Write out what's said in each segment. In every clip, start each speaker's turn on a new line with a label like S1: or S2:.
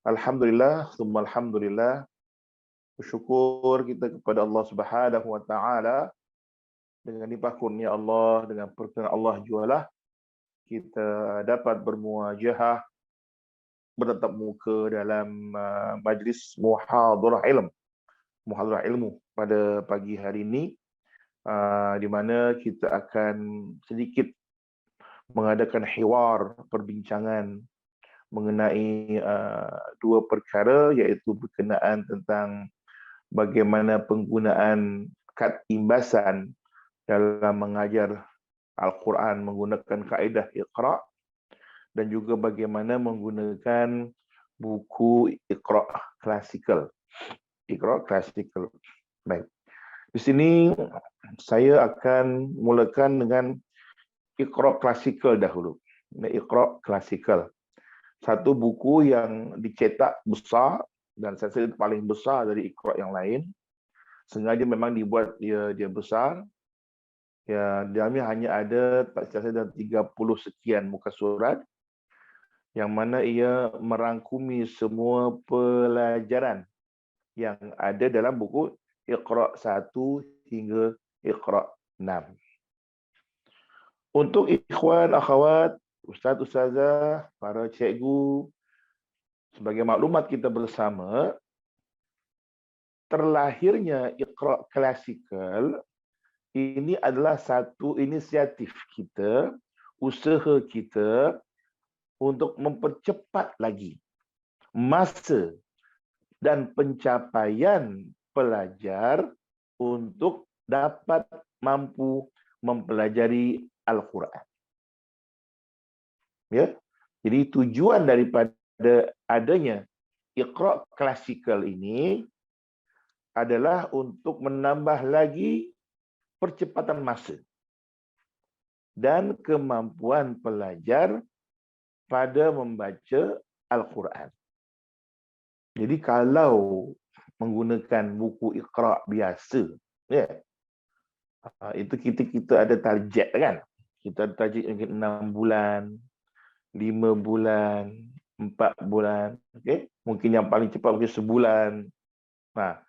S1: Alhamdulillah, summa alhamdulillah. Bersyukur kita kepada Allah Subhanahu wa taala dengan limpah kurnia Allah, dengan perkenan Allah jualah kita dapat bermuajahah, bertatap muka dalam majlis muhadarah ilmu pada pagi hari ini, di mana kita akan sedikit mengadakan hiwar, perbincangan mengenai dua perkara, iaitu berkenaan tentang bagaimana penggunaan kad imbasan dalam mengajar Al-Quran menggunakan kaedah Iqra, dan juga bagaimana menggunakan buku Iqra klasikal. Iqra klasikal. Baik. Di sini saya akan mulakan dengan Iqra klasikal dahulu. Iqra klasikal. Satu buku yang dicetak besar, dan saya rasa paling besar dari Iqra yang lain. Sengaja memang dibuat dia besar. Ya, dalamnya hanya ada tak salah 30 sekian muka surat, yang mana ia merangkumi semua pelajaran yang ada dalam buku Iqra 1 hingga Iqra 6. Untuk ikhwan, akhwat, ustaz, ustazah, para cikgu, sebagai maklumat kita bersama, terlahirnya Iqra klasikal ini adalah satu inisiatif kita, usaha kita untuk mempercepat lagi masa dan pencapaian pelajar untuk dapat mampu mempelajari Al-Quran. Ya, jadi tujuan daripada adanya Iqra klasikal ini adalah untuk menambah lagi percepatan masa dan kemampuan pelajar pada membaca Al-Quran. Jadi kalau menggunakan buku Iqra biasa, ya, itu kita ada target kan? Kita ada target mungkin 6 bulan, 5 bulan, 4 bulan, okay? Mungkin yang paling cepat mungkin sebulan. Nah,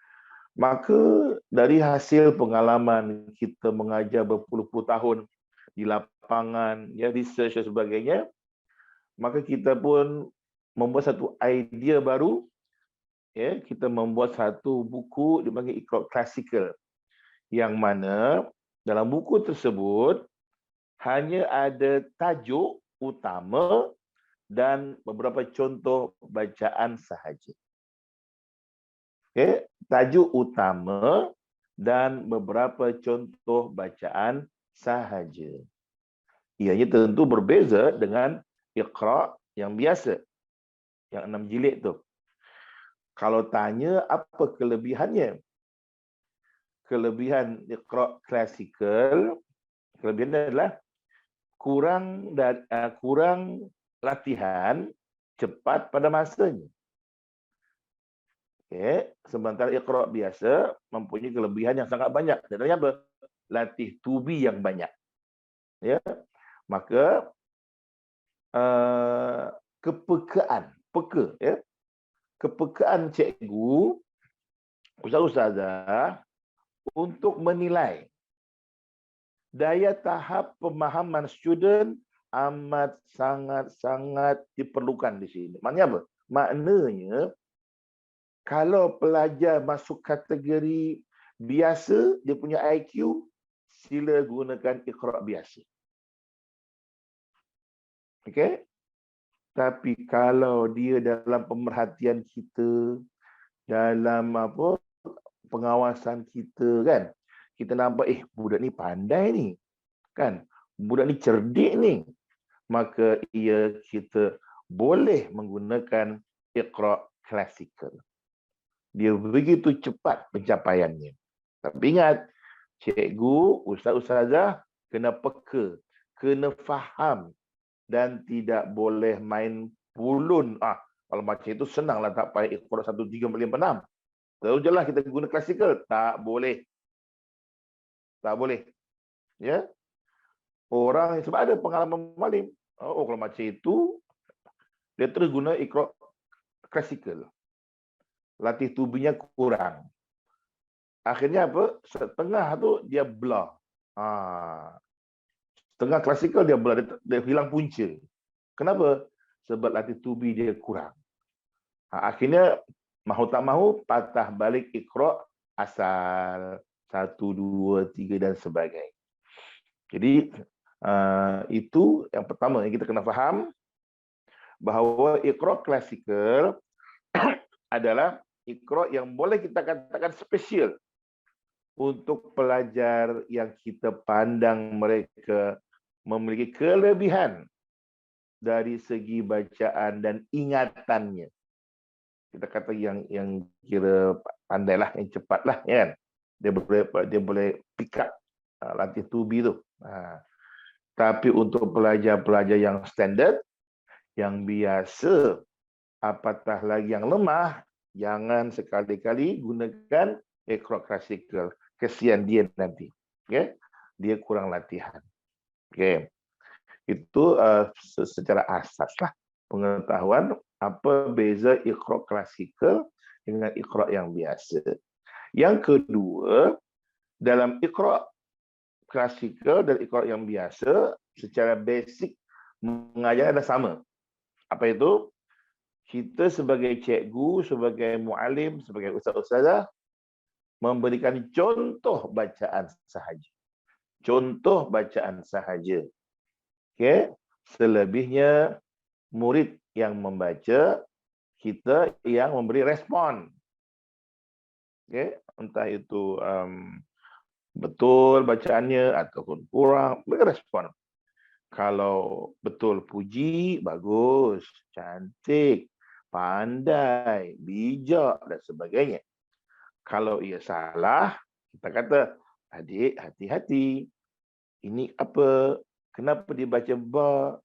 S1: maka dari hasil pengalaman kita mengajar berpuluh-puluh tahun di lapangan, ya, research dan sebagainya, maka kita pun membuat satu idea baru. Ya, kita membuat satu buku dipanggil Iqra klasikal, yang mana dalam buku tersebut hanya ada tajuk utama dan beberapa contoh bacaan sahaja. Okay. Tajuk utama dan beberapa contoh bacaan sahaja. Ianya tentu berbeza dengan Iqra yang biasa, yang 6 jilid tu. Kalau tanya apa kelebihannya? Kelebihan Iqra klasikal, kelebihannya adalah kurang latihan, cepat pada masanya. Okay. Sementara Iqra biasa mempunyai kelebihan yang sangat banyak. Contohnya apa? Latih tubi yang banyak. Ya, maka kepekaan cikgu, ustaz-ustazah untuk menilai daya tahap pemahaman student amat sangat diperlukan di sini. Maknanya apa? Maknanya kalau pelajar masuk kategori biasa, dia punya IQ, sila gunakan Iqra biasa. Okey? Tapi kalau dia dalam pemerhatian kita, dalam pengawasan kita kan, kita nampak budak ni pandai ni, kan? Budak ni cerdik ni. Maka kita boleh menggunakan Iqra klasikal. Dia begitu cepat pencapaiannya. Tapi ingat, cikgu, ustaz-ustazah kena peka, kena faham, dan tidak boleh main pulun. Kalau macam itu senanglah, tak payah Iqra 1, 3, 4, 5, 6. Terus je lah kita guna klasikal. Tak boleh. Tak boleh. Ya. Orang sebab ada pengalaman malim. Kalau macam itu, dia terus guna Iqra klasikal. Latih tubuhnya kurang. Akhirnya apa? Setengah tu dia blur. Setengah klasikal dia blur, dia hilang punca. Kenapa? Sebab latih tubuh dia kurang. Akhirnya mahu tak mahu patah balik Iqra asal 1, 2, 3 dan sebagainya. Jadi itu yang pertama yang kita kena faham, bahawa Iqra klasikal adalah Iqra yang boleh kita katakan spesial untuk pelajar yang kita pandang mereka memiliki kelebihan dari segi bacaan dan ingatannya. Kita kata yang kira pandailah, yang cepatlah, kan? Dia boleh pick up latih tubi tu. Tapi untuk pelajar-pelajar yang standard, yang biasa, apatah lagi yang lemah, jangan sekali-kali gunakan Iqra klasikal. Kesian dia nanti. Okay? Dia kurang latihan. Okay. Itu secara asas lah pengetahuan apa beza Iqra klasikal dengan Iqra yang biasa. Yang kedua, dalam Iqra klasikal dan Iqra yang biasa, secara basic mengajar adalah sama. Apa itu? Kita sebagai cikgu, sebagai muallim, sebagai ustaz-ustazah memberikan contoh bacaan sahaja. Contoh bacaan sahaja. Okey, selebihnya murid yang membaca, kita yang memberi respon. Okey, entah itu betul bacaannya ataupun kurang, beri respon. Kalau betul puji, bagus, cantik, pandai, bijak dan sebagainya. Kalau ia salah, kita kata, adik hati-hati. Ini apa? Kenapa dibaca ba?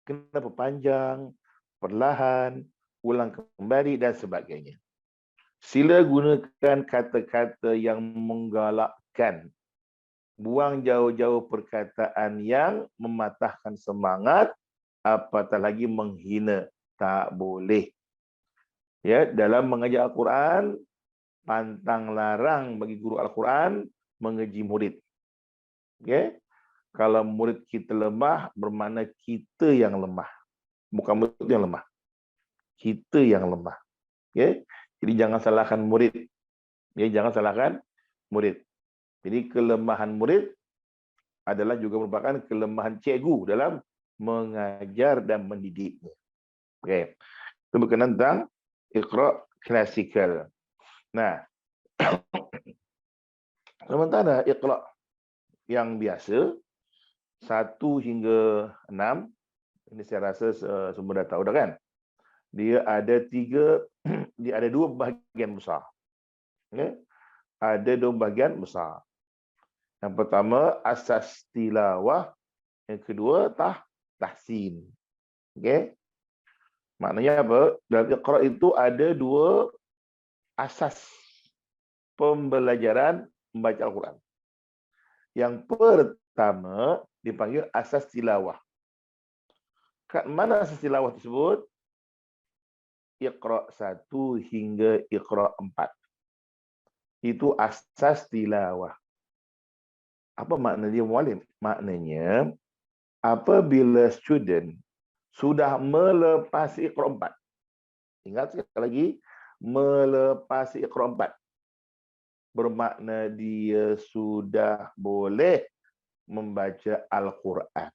S1: Kenapa panjang? Perlahan, ulang kembali dan sebagainya. Sila gunakan kata-kata yang menggalakkan. Buang jauh-jauh perkataan yang mematahkan semangat, apatah lagi menghina. Tak boleh. Ya, dalam mengajar Al-Quran, pantang larang bagi guru Al-Quran mengeji murid. Okay? Kalau murid kita lemah, bermakna kita yang lemah. Bukan murid yang lemah. Kita yang lemah. Okay? Jadi jangan salahkan murid. Ya, jangan salahkan murid. Jadi kelemahan murid adalah juga merupakan kelemahan cikgu dalam mengajar dan mendidiknya. Okay. Itu berkenaan tentang Iqra klasikal. Nah, sementara Iqra yang biasa 1 hingga 6, ini saya rasa semua dah tahu dah, kan? Dia ada 2 bahagian besar. Okay? Ada 2 bahagian besar. Yang pertama asas tilawah, yang kedua tahsin. Okay? Maknanya apa? Dalam Iqra itu ada 2 asas pembelajaran membaca Al-Quran. Yang pertama dipanggil asas tilawah. Kat mana asas tilawah tersebut? Iqra 1 hingga Iqra 4. Itu asas tilawah. Apa makna dia, muallim? Maknanya apabila student sudah melepasi Iqra 4. Ingat sekali lagi, melepasi Iqra 4. Bermakna dia sudah boleh membaca Al-Quran.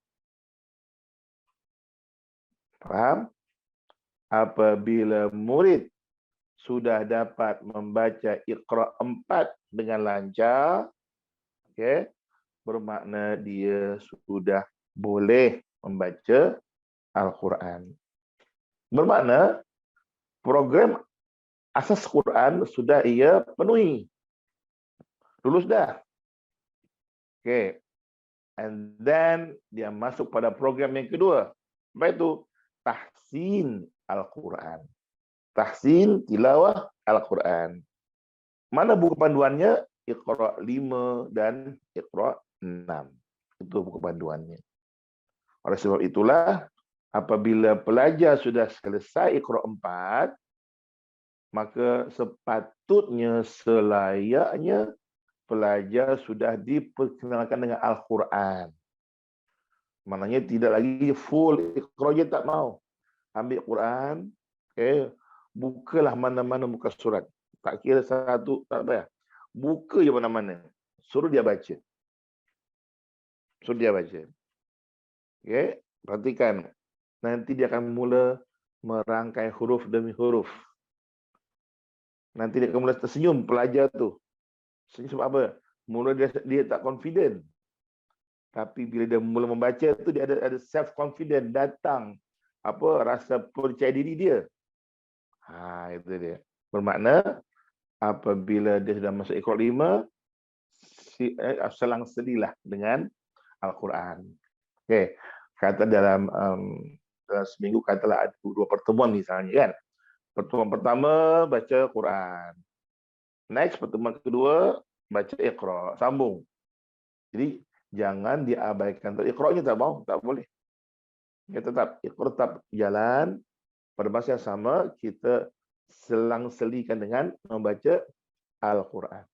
S1: Faham? Apabila murid sudah dapat membaca Iqra 4 dengan lancar, okay, bermakna dia sudah boleh membaca Al-Quran. Bermakna program asas Quran sudah ia penuhi. Lulus dah. Okay. And then dia masuk pada program yang kedua. Apa itu? Tahsin Al-Quran. Tahsin tilawah Al-Quran. Mana buku panduannya? Iqra 5 dan Iqra 6. Itu buku panduannya. Oleh sebab itulah, apabila pelajar sudah selesai Iqra 4, maka sepatutnya selayaknya pelajar sudah diperkenalkan dengan Al-Quran. Maknanya tidak lagi full Iqra je tak mau. Ambil Quran, okay, bukalah mana-mana muka surat. Tak kira satu, tak payah. Buka je mana-mana. Suruh dia baca. Suruh dia baca. Okay? Perhatikan. Nanti dia akan mula merangkai huruf demi huruf. Nanti dia akan mula tersenyum pelajar tu. Senyum sebab apa? Mula dia tak confident. Tapi bila dia mula membaca tu dia ada self confident datang. Apa rasa percaya diri dia. Itu dia. Bermakna apabila dia sudah masuk Iqra 5, selang sedilah dengan Al-Quran. Okay. Kata dalam seminggu katalah ada 2 pertemuan misalnya kan. Pertemuan pertama baca Quran. Next pertemuan kedua baca Iqra, sambung. Jadi jangan diabaikan. Iqra-nya tak mau, tak boleh. Ya tetap Iqra tetap jalan. Pada masa yang sama kita selang-selikan dengan membaca Al-Quran.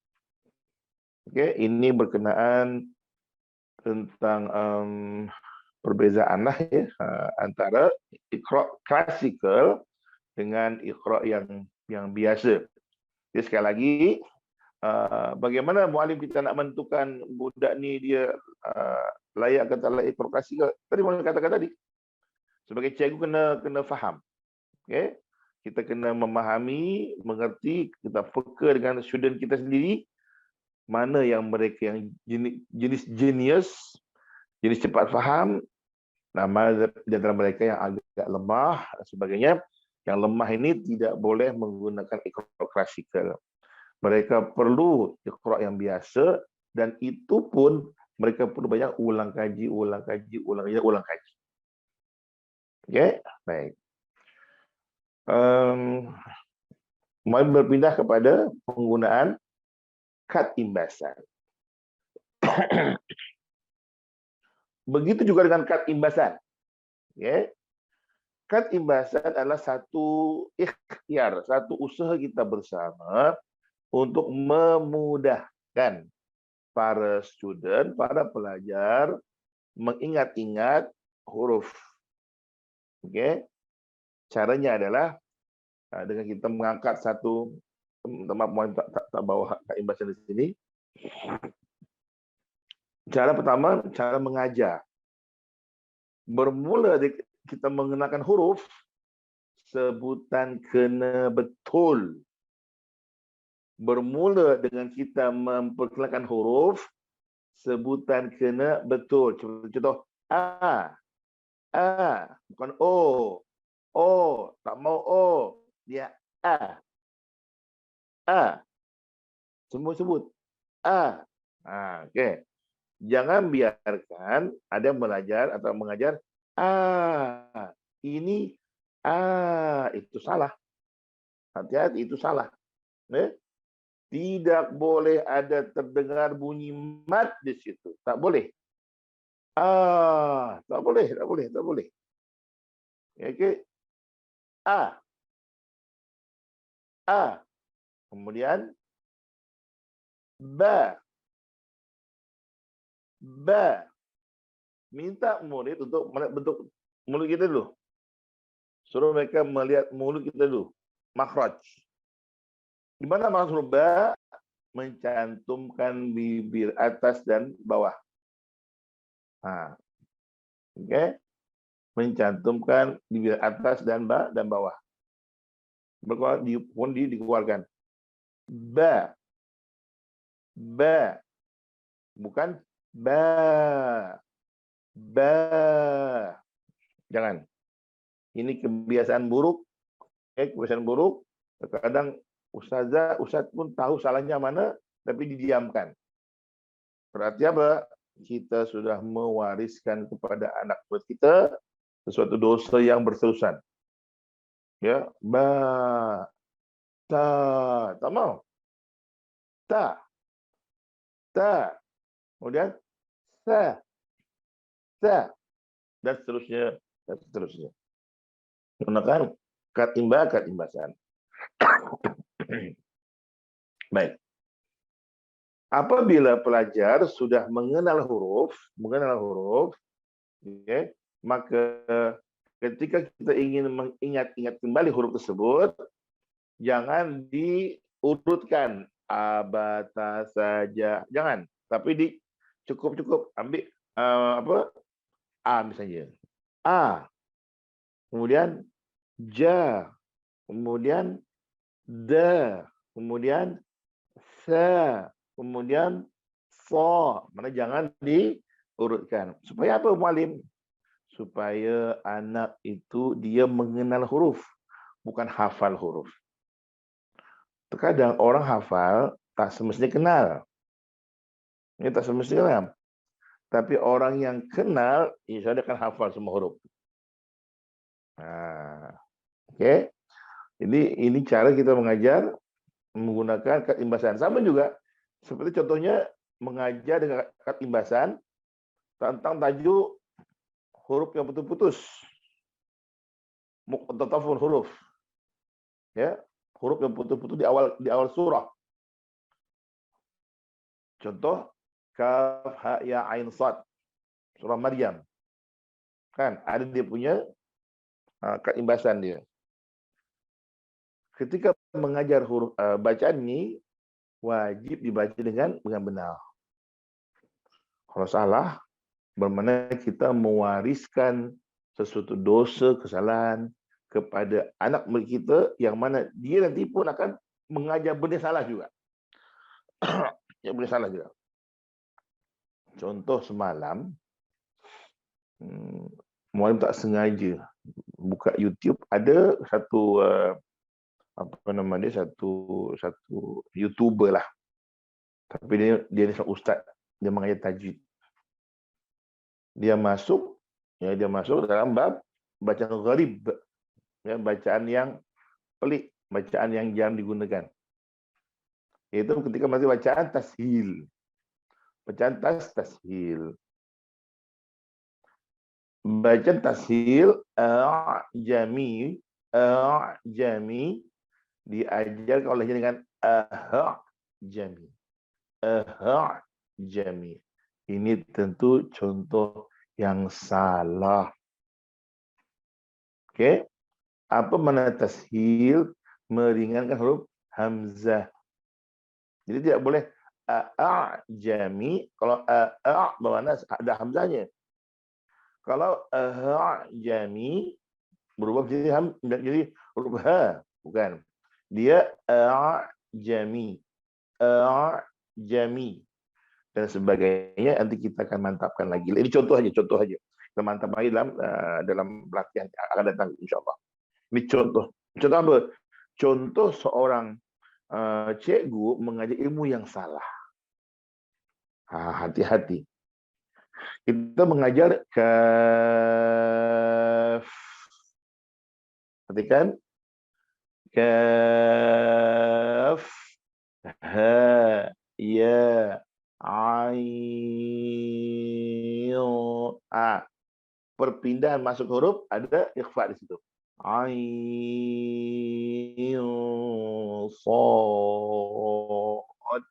S1: Okay, ini berkenaan tentang perbezaan lah ya, antara Iqra klasikal dengan Iqra yang biasa. Jadi sekali lagi, bagaimana mualim kita nak menentukan budak ni dia layak kata layak Iqra klasikal? Tadi mualim katakan tadi, sebagai cikgu kena faham. Okay? Kita kena memahami, mengerti, kita peka dengan student kita sendiri, mana yang mereka yang jenis genius, jenis cepat faham, mana di antara mereka yang agak lemah dan sebagainya. Yang lemah ini tidak boleh menggunakan Iqra klasikal. Mereka perlu Iqra yang biasa, dan itu pun mereka perlu banyak ulang kaji. Okay? Baik. Mari berpindah kepada penggunaan kad imbasan. Begitu juga dengan kad imbasan. Okay? Kad imbasan adalah satu ikhtiar, satu usaha kita bersama untuk memudahkan para student, para pelajar mengingat-ingat huruf. Okay? Caranya adalah dengan kita mengangkat satu, maaf tak bawa kad imbasan di sini. Cara pertama, cara mengajar. Bermula kita mengenalkan huruf, sebutan kena betul. Bermula dengan kita memperkenalkan huruf, sebutan kena betul. Contoh, A, bukan O, tak mau O, dia A. Semua sebut A. Okay. Jangan biarkan ada yang belajar atau mengajar ini itu salah. Hati-hati, itu salah. Tidak boleh ada terdengar bunyi mat di situ. Tak boleh. Tak boleh. Okay. A. Kemudian ba. Minta murid untuk melihat bentuk mulut kita dulu. Suruh mereka melihat mulut kita dulu. Makhraj. Di mana maksud ba? Mencantumkan bibir atas dan bawah. Okay. Mencantumkan bibir atas dan bawah. Pun dikeluarkan. Ba. Bukan ba. Jangan. Ini kebiasaan buruk. Kebiasaan buruk. Kadang ustaz pun tahu salahnya mana, tapi didiamkan. Berarti apa? Kita sudah mewariskan kepada anak murid kita sesuatu dosa yang berterusan. Ya, ba, ta, tak mau. Ta. Kemudian sa, dan seterusnya. Menggunakan kad imbasan. Baik. Apabila pelajar sudah mengenal huruf, okay, maka ketika kita ingin mengingat-ingat kembali huruf tersebut, jangan diurutkan abata saja, jangan. Tapi cukup ambil a misalnya, a, kemudian ja, kemudian da, kemudian sa, kemudian so. Mana jangan diurutkan. Supaya apa, muallim? Supaya anak itu dia mengenal huruf, bukan hafal huruf. Terkadang orang hafal tak semestinya kenal. Ini tak semestinya kenal. Tapi orang yang kenal, insya Allah dia akan hafal semua huruf. Nah, oke. Ini cara kita mengajar menggunakan kad imbasan. Sama juga seperti contohnya mengajar dengan kad imbasan tentang tajuk huruf yang putus-putus. Muqtatafun huruf. Ya, huruf yang putus-putus di awal surah. Contoh kaf ha ya ain sad. Surah Maryam. Kan ada dia punya kad imbasan dia. Ketika mengajar huruf bacaan ini wajib dibaca dengan benar. Kalau salah, bermakna kita mewariskan sesuatu dosa, kesalahan kepada anak murid kita yang mana dia nanti pun akan mengajar benda salah juga. Ya, benda salah juga. Contoh semalam, muallim tak sengaja buka YouTube, ada satu satu YouTuber lah. Tapi dia ni seorang ustaz, dia mengajar tajwid. Dia masuk dalam bab bacaan gharib, ya, bacaan yang pelik, bacaan yang jarang digunakan. Itu ketika masih bacaan tashil. Bacaan tashil. Bacaan tashil jami diajarkan olehnya dengan jami. Ini tentu contoh yang salah. Okey. Apa makna tashil? Meringankan huruf hamzah. Jadi tidak boleh jami kalau bermakna ada hamzahnya. Kalau jami berubah menjadi huruf ha, bukan. Dia jami dan sebagainya. Nanti kita akan mantapkan lagi. Ini contoh aja. Kita mantap lagi dalam pelatihan akan datang insya-Allah. Ini contoh apa? Contoh seorang cikgu mengajar ilmu yang salah. Hati-hati. Kita mengajar kaf. Perhatikan. Kaf, ha, ya, ain. Perpindahan masuk huruf ada ikhfa di situ. Ain, sad.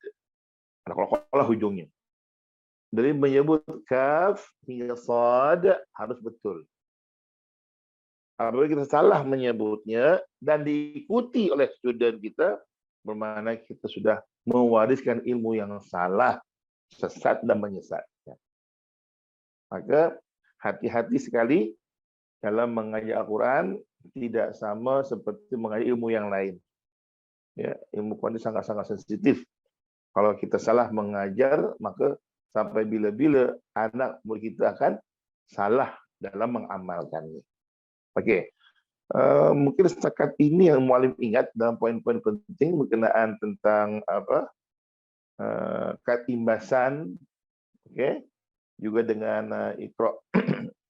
S1: Ada qalqalah hujungnya. Dari menyebut kaf hingga sad harus betul. Apabila kita salah menyebutnya dan diikuti oleh student kita, bermakna kita sudah mewariskan ilmu yang salah, sesat dan menyesatkan. Maka hati-hati sekali dalam mengajar Al-Quran, tidak sama seperti mengajar ilmu yang lain. Ya, ilmu Quran sangat-sangat sensitif. Kalau kita salah mengajar, maka sampai bila-bila anak murid kita akan salah dalam mengamalkannya. Okey. Mungkin setakat ini yang muallim ingat dalam poin-poin penting berkenaan tentang kad imbasan, okey. Juga dengan Iqra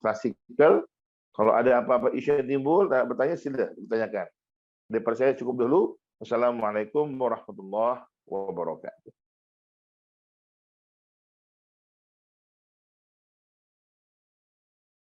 S1: klasikal. Kalau ada apa-apa isu yang timbul, bertanya sila bertanyakan. Daripada saya cukup dulu. Wassalamualaikum warahmatullahi wabarakatuh.